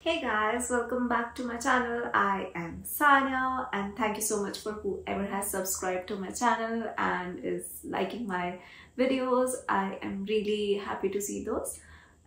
Hey guys, welcome back to my channel. I am Sanya and thank you so much for whoever has subscribed to my channel and is liking my videos. I am really happy to see those.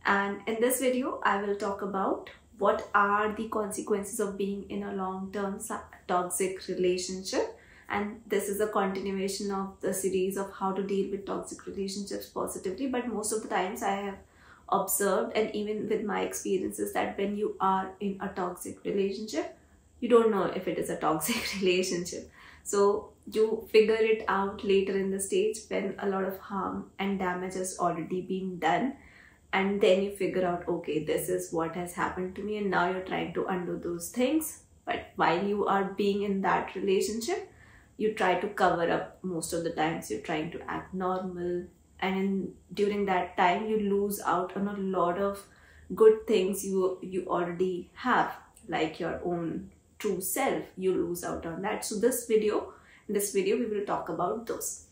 And in this video, I will talk about what are the consequences of being in a long-term toxic relationship. And this is a continuation of the series of how to deal with toxic relationships positively. But most of the times I have observed, and even with my experiences, that when you are in a toxic relationship, you don't know if it is a toxic relationship. So you figure it out later in the stage when a lot of harm and damage has already been done, and then you figure out, okay, this is what has happened to me, and now you're trying to undo those things. But while you are being in that relationship, you try to cover up. Most of the times you're trying to act normal, and during that time you lose out on a lot of good things you already have, like your own true self. You lose out on that. So in this video we will talk about those.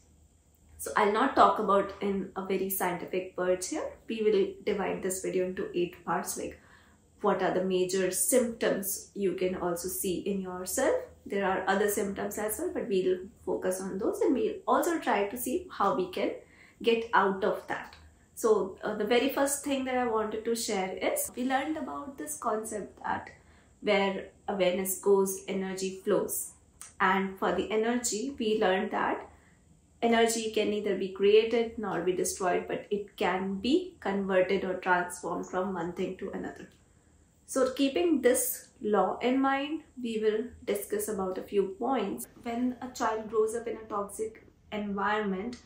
So I'll not talk about in a very scientific words here. We will divide this video into 8 parts, like what are the major symptoms you can also see in yourself. There are other symptoms as well, but we'll focus on those, and we'll also try to see how we can get out of that. So the very first thing that I wanted to share is, we learned about this concept that where awareness goes, energy flows. And for the energy, we learned that energy can neither be created nor be destroyed, but it can be converted or transformed from one thing to another. So keeping this law in mind, we will discuss about a few points. When a child grows up in a toxic environment,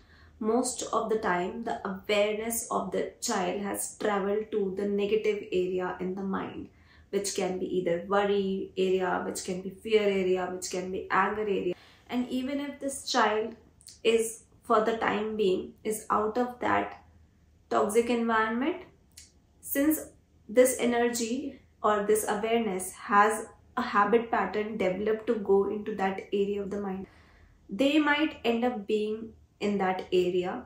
most of the time the awareness of the child has traveled to the negative area in the mind, which can be either worry area, which can be fear area, which can be anger area. And even if this child is, for the time being, is out of that toxic environment, since this energy or this awareness has a habit pattern developed to go into that area of the mind, they might end up being in that area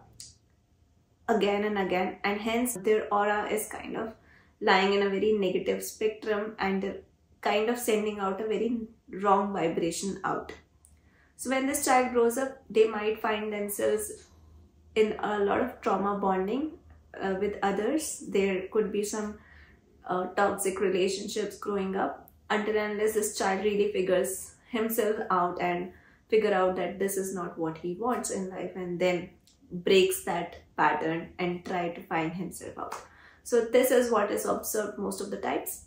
again and again, and hence their aura is kind of lying in a very negative spectrum and kind of sending out a very wrong vibration out. So when this child grows up, they might find themselves in a lot of trauma bonding with others. There could be some toxic relationships growing up, until and unless this child really figures himself out and figure out that this is not what he wants in life, and then breaks that pattern and try to find himself out. So this is what is observed most of the times.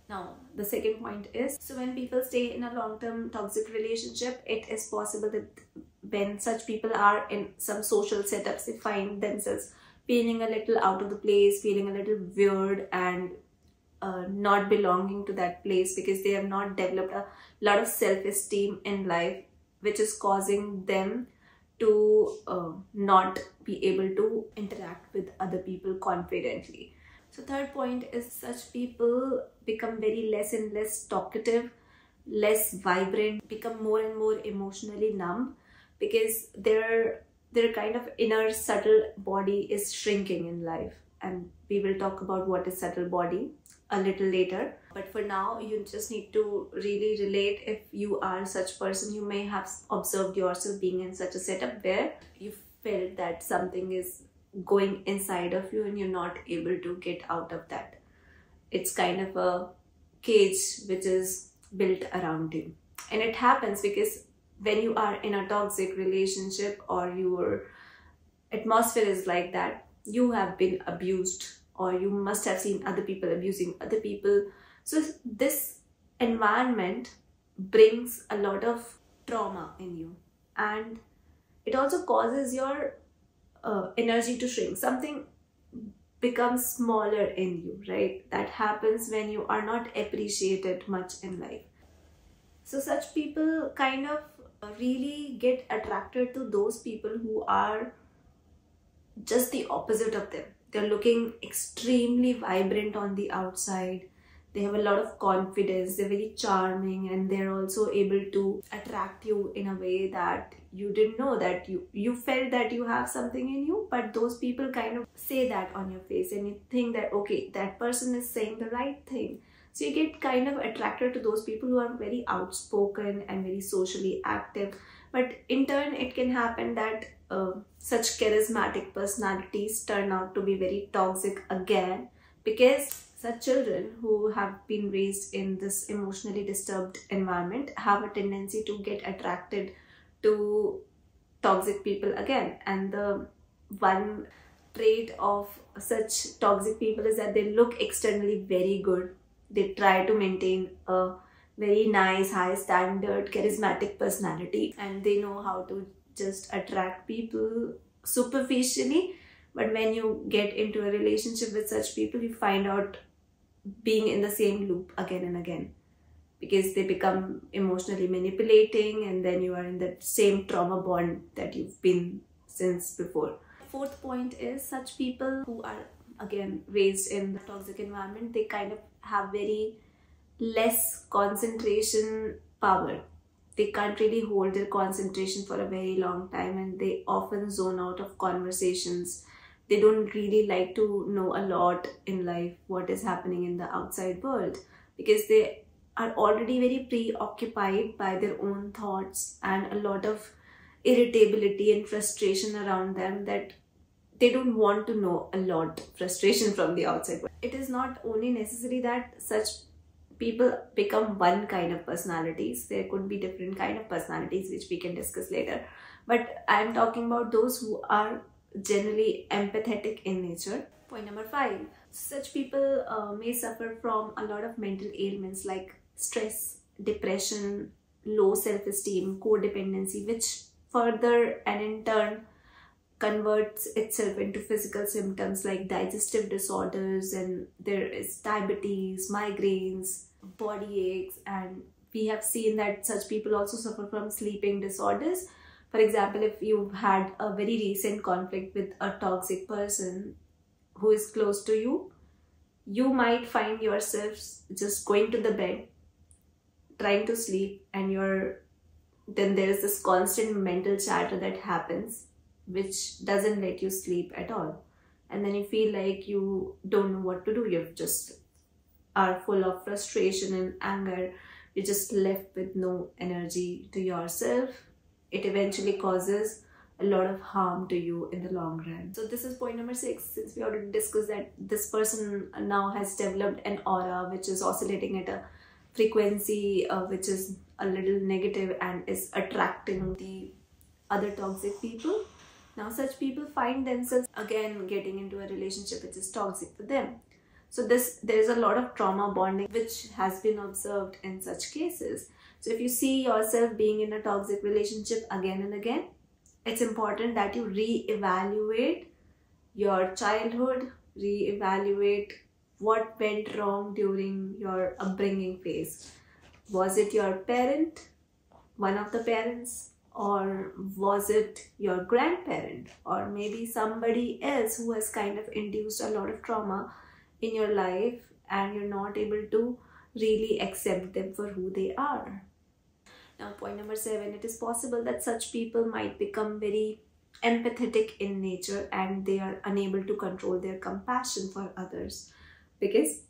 Now the second point is, so when people stay in a long-term toxic relationship, it is possible that when such people are in some social setups, they find themselves feeling a little out of the place, feeling a little weird, and not belonging to that place, because they have not developed a lot of self-esteem in life, which is causing them to not be able to interact with other people confidently. So third point is, such people become very less and less talkative, less vibrant, become more and more emotionally numb, because their kind of inner subtle body is shrinking in life. And we will talk about what is subtle body a little later. But for now, you just need to really relate. If you are such person, you may have observed yourself being in such a setup where you felt that something is going inside of you and you're not able to get out of that. It's kind of a cage which is built around you. And it happens because when you are in a toxic relationship, or your atmosphere is like that, you have been abused, or you must have seen other people abusing other people. So this environment brings a lot of trauma in you, and it also causes your energy to shrink. Something becomes smaller in you, right? That happens when you are not appreciated much in life. So such people kind of really get attracted to those people who are just the opposite of them. They're looking extremely vibrant on the outside. They have a lot of confidence. They're very charming, and they're also able to attract you in a way that you didn't know, that you felt that you have something in you, but those people kind of say that on your face, and you think that, okay, that person is saying the right thing. So you get kind of attracted to those people who are very outspoken and very socially active. But in turn, it can happen that such charismatic personalities turn out to be very toxic again, because such children who have been raised in this emotionally disturbed environment have a tendency to get attracted to toxic people again. And the one trait of such toxic people is that they look externally very good. They try to maintain a very nice, high standard, charismatic personality, and they know how to just attract people superficially. But when you get into a relationship with such people, you find out being in the same loop again and again, because they become emotionally manipulating, and then you are in that same trauma bond that you've been since before. Fourth point is, such people who are again raised in the toxic environment, they kind of have very less concentration power. They can't really hold their concentration for a very long time, and they often zone out of conversations. They don't really like to know a lot in life what is happening in the outside world, because they are already very preoccupied by their own thoughts and a lot of irritability and frustration around them, that they don't want to know a lot frustration from the outside world. It is not only necessary that such people become one kind of personalities. There could be different kind of personalities, which we can discuss later. But I am talking about those who are generally empathetic in nature. Point number 5. Such people may suffer from a lot of mental ailments like stress, depression, low self-esteem, codependency, which further and in turn converts itself into physical symptoms like digestive disorders, and there is diabetes, migraines, body aches, and we have seen that such people also suffer from sleeping disorders. For example, if you've had a very recent conflict with a toxic person who is close to you, you might find yourself just going to the bed, trying to sleep, and then there's this constant mental chatter that happens, which doesn't let you sleep at all. And then you feel like you don't know what to do. You just are full of frustration and anger. You're just left with no energy to yourself. It eventually causes a lot of harm to you in the long run. So this is point number 6. Since we already discussed that this person now has developed an aura which is oscillating at a frequency which is a little negative and is attracting the other toxic people. Now such people find themselves again getting into a relationship which is toxic for them. So there is a lot of trauma bonding which has been observed in such cases. So if you see yourself being in a toxic relationship again and again, it's important that you re-evaluate your childhood, re-evaluate what went wrong during your upbringing phase. Was it your parent, one of the parents, or was it your grandparent, or maybe somebody else who has kind of induced a lot of trauma in your life and you're not able to really accept them for who they are. Now point number 7, it is possible that such people might become very empathetic in nature and they are unable to control their compassion for others, because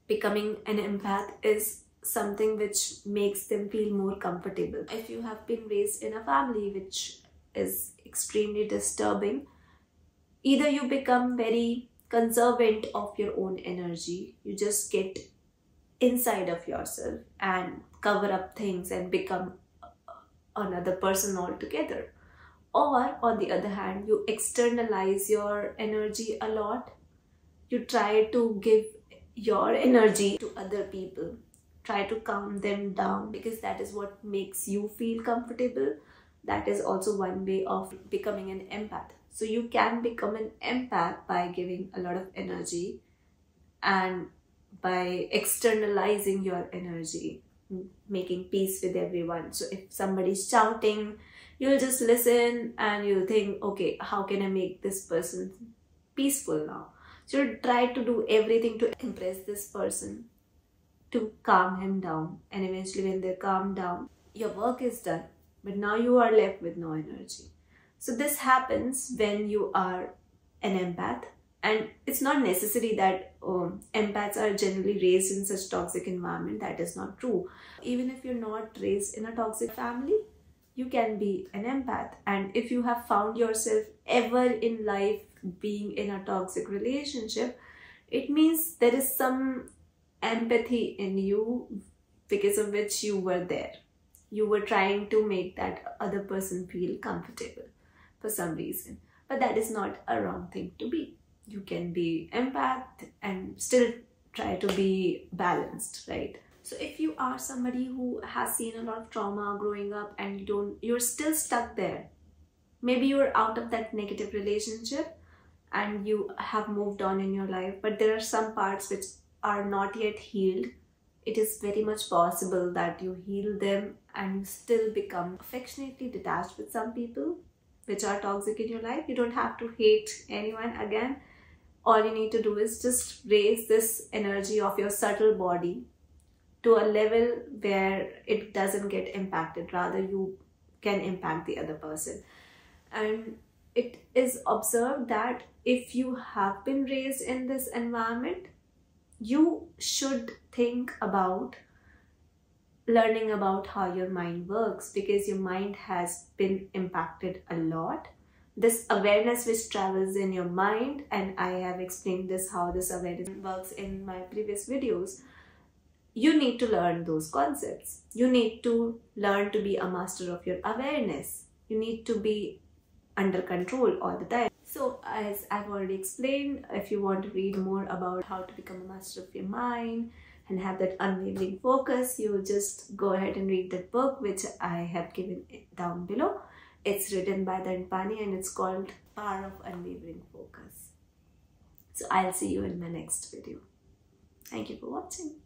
becoming an empath is something which makes them feel more comfortable. If you have been raised in a family which is extremely disturbing, either you become very conservant of your own energy, you just get inside of yourself and cover up things and become another person altogether, or on the other hand, you externalize your energy a lot. You try to give your energy to other people, try to calm them down, because that is what makes you feel comfortable. That is also one way of becoming an empath. So you can become an empath by giving a lot of energy and by externalizing your energy, making peace with everyone. So if somebody's shouting, you'll just listen and you'll think, okay, how can I make this person peaceful now? So you'll try to do everything to impress this person, to calm him down. And eventually when they calm down, your work is done, but now you are left with no energy. So this happens when you are an empath. And it's not necessary that empaths are generally raised in such toxic environment. That is not true. Even if you're not raised in a toxic family, you can be an empath. And if you have found yourself ever in life being in a toxic relationship, it means there is some empathy in you because of which you were there. You were trying to make that other person feel comfortable for some reason. But that is not a wrong thing to be. You can be empath and still try to be balanced, right? So if you are somebody who has seen a lot of trauma growing up and you're still stuck there, maybe you're out of that negative relationship and you have moved on in your life, but there are some parts which are not yet healed. It is very much possible that you heal them and still become affectionately detached with some people which are toxic in your life. You don't have to hate anyone again. All you need to do is just raise this energy of your subtle body to a level where it doesn't get impacted. Rather, you can impact the other person. And it is observed that if you have been raised in this environment, you should think about learning about how your mind works, because your mind has been impacted a lot. This awareness which travels in your mind, and I have explained this, how this awareness works in my previous videos. You need to learn those concepts. You need to learn to be a master of your awareness. You need to be under control all the time. So as I've already explained, if you want to read more about how to become a master of your mind and have that unwavering focus, you will just go ahead and read that book which I have given down below. It's written by Dandapani and it's called Power of Unwavering Focus. So I'll see you in my next video. Thank you for watching.